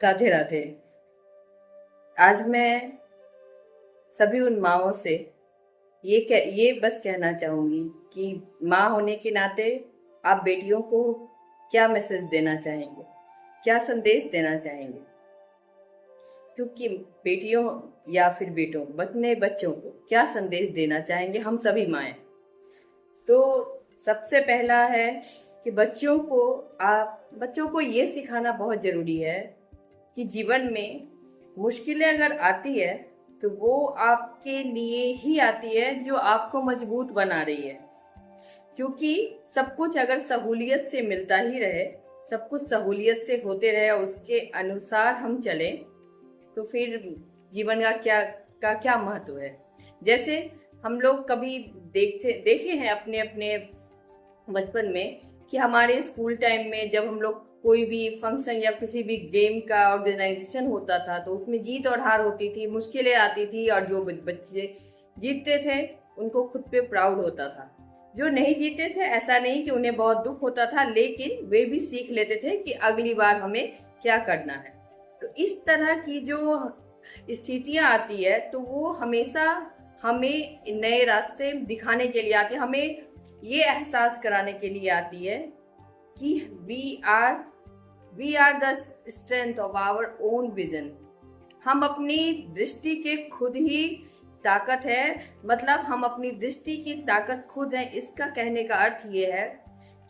राधे राधे। आज मैं सभी उन माँओं से ये बस कहना चाहूँगी कि माँ होने के नाते आप बेटियों को क्या मैसेज देना चाहेंगे, क्या संदेश देना चाहेंगे। क्योंकि बेटियों या फिर बेटों अपने बच्चों को क्या संदेश देना चाहेंगे हम सभी माएँ। तो सबसे पहला है कि बच्चों को ये सिखाना बहुत ज़रूरी है कि जीवन में मुश्किलें अगर आती है तो वो आपके लिए ही आती है जो आपको मजबूत बना रही है। क्योंकि सब कुछ अगर सहूलियत से मिलता ही रहे, सब कुछ सहूलियत से होते रहे और उसके अनुसार हम चलें तो फिर जीवन का क्या महत्व है। जैसे हम लोग कभी देखे हैं अपने अपने बचपन में कि हमारे स्कूल टाइम में जब हम लोग कोई भी फंक्शन या किसी भी गेम का ऑर्गेनाइजेशन होता था तो उसमें जीत और हार होती थी, मुश्किलें आती थी और जो बच्चे जीतते थे उनको खुद पे प्राउड होता था। जो नहीं जीते थे ऐसा नहीं कि उन्हें बहुत दुख होता था, लेकिन वे भी सीख लेते थे कि अगली बार हमें क्या करना है। तो इस तरह की जो स्थितियाँ आती है तो वो हमेशा हमें नए रास्ते दिखाने के लिए आती है, हमें ये एहसास कराने के लिए आती है कि we are the strength of our own vision. हम अपनी दृष्टि के खुद ही ताकत है, मतलब हम अपनी दृष्टि की ताकत खुद है। इसका कहने का अर्थ ये है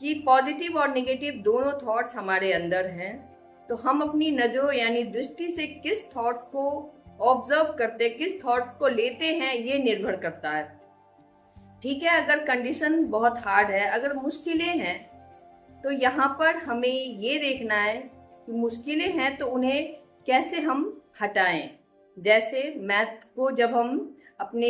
कि पॉजिटिव और नेगेटिव दोनों थॉट्स हमारे अंदर हैं। तो हम अपनी नजरों यानी दृष्टि से किस थॉट्स को ऑब्जर्व करते, किस थॉट्स को लेते हैं, ये निर्भर करता है। ठीक है, अगर कंडीशन बहुत हार्ड है, अगर मुश्किलें हैं तो यहाँ पर हमें ये देखना है कि मुश्किलें हैं तो उन्हें कैसे हम हटाएं। जैसे मैथ को जब हम अपने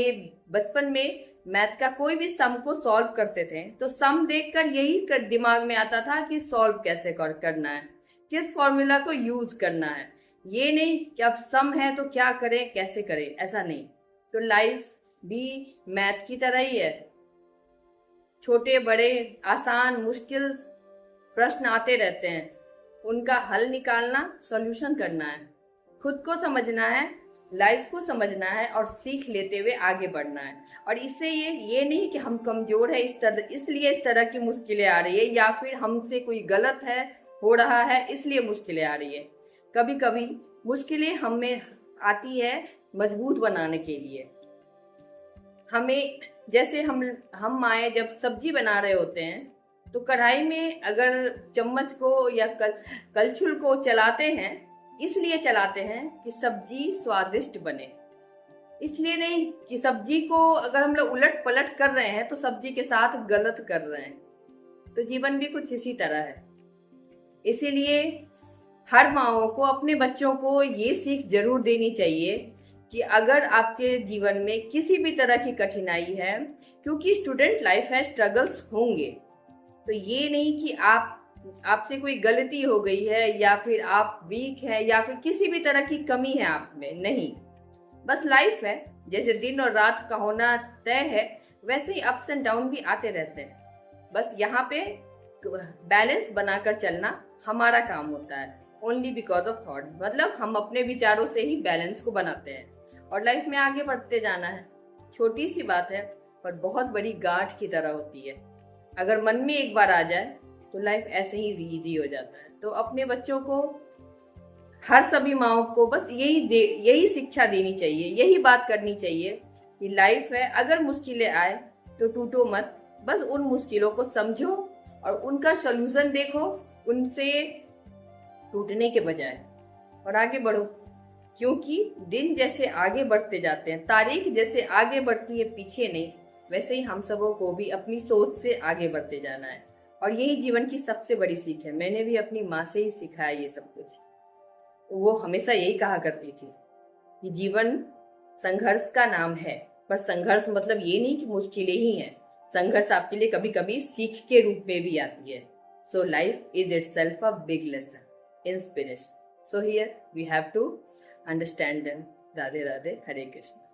बचपन में मैथ का कोई भी सम को सॉल्व करते थे तो सम देखकर यही दिमाग में आता था कि सॉल्व कैसे करना है, किस फॉर्मूला को यूज करना है। ये नहीं कि अब सम है तो क्या करें, कैसे करें, ऐसा नहीं। तो लाइफ भी मैथ की तरह ही है, छोटे बड़े आसान मुश्किल प्रश्न आते रहते हैं, उनका हल निकालना, सॉल्यूशन करना है, खुद को समझना है, लाइफ को समझना है और सीख लेते हुए आगे बढ़ना है। और इससे ये नहीं कि हम कमजोर है इसलिए इस तरह की मुश्किलें आ रही है, या फिर हमसे कोई गलत है हो रहा है इसलिए मुश्किलें आ रही है। कभी कभी मुश्किलें हमें आती है मजबूत बनाने के लिए। हमें जैसे हम माए जब सब्जी बना रहे होते हैं तो कढ़ाई में अगर चम्मच को या कलछुल को चलाते हैं, इसलिए चलाते हैं कि सब्जी स्वादिष्ट बने, इसलिए नहीं कि सब्जी को अगर हम लोग उलट पलट कर रहे हैं तो सब्जी के साथ गलत कर रहे हैं। तो जीवन भी कुछ इसी तरह है। इसीलिए हर माँओं को अपने बच्चों को ये सीख जरूर देनी चाहिए कि अगर आपके जीवन में किसी भी तरह की कठिनाई है, क्योंकि स्टूडेंट लाइफ है, स्ट्रगल्स होंगे, तो ये नहीं कि आपसे कोई गलती हो गई है या फिर आप वीक हैं या फिर किसी भी तरह की कमी है आप में, नहीं। बस लाइफ है, जैसे दिन और रात का होना तय है वैसे ही अप्स एंड डाउन भी आते रहते हैं। बस यहाँ पे बैलेंस बनाकर चलना हमारा काम होता है, ओनली बिकॉज ऑफ थॉट। मतलब हम अपने विचारों से ही बैलेंस को बनाते हैं और लाइफ में आगे बढ़ते जाना है। छोटी सी बात है पर बहुत बड़ी गांठ की तरह होती है। अगर मन में एक बार आ जाए तो लाइफ ऐसे ही इजी हो जाता है। तो अपने बच्चों को, हर सभी माँओं को बस यही शिक्षा देनी चाहिए, यही बात करनी चाहिए कि लाइफ है, अगर मुश्किलें आए तो टूटो मत, बस उन मुश्किलों को समझो और उनका सॉल्यूशन देखो, उनसे टूटने के बजाय, और आगे बढ़ो। क्योंकि दिन जैसे आगे बढ़ते जाते हैं, तारीख जैसे आगे बढ़ती है पीछे नहीं, वैसे ही हम सबों को भी अपनी सोच से आगे बढ़ते जाना है। और यही जीवन की सबसे बड़ी सीख है। मैंने भी अपनी माँ से ही सीखा है ये सब कुछ। वो हमेशा यही कहा करती थी कि जीवन संघर्ष का नाम है, पर संघर्ष मतलब ये नहीं कि मुश्किलें ही हैं। संघर्ष आपके लिए कभी कभी सीख के रूप में भी आती है। So life is itself a big lesson, inspiration. So here we have to understand them. Radhe Radhe, Hare Krishna.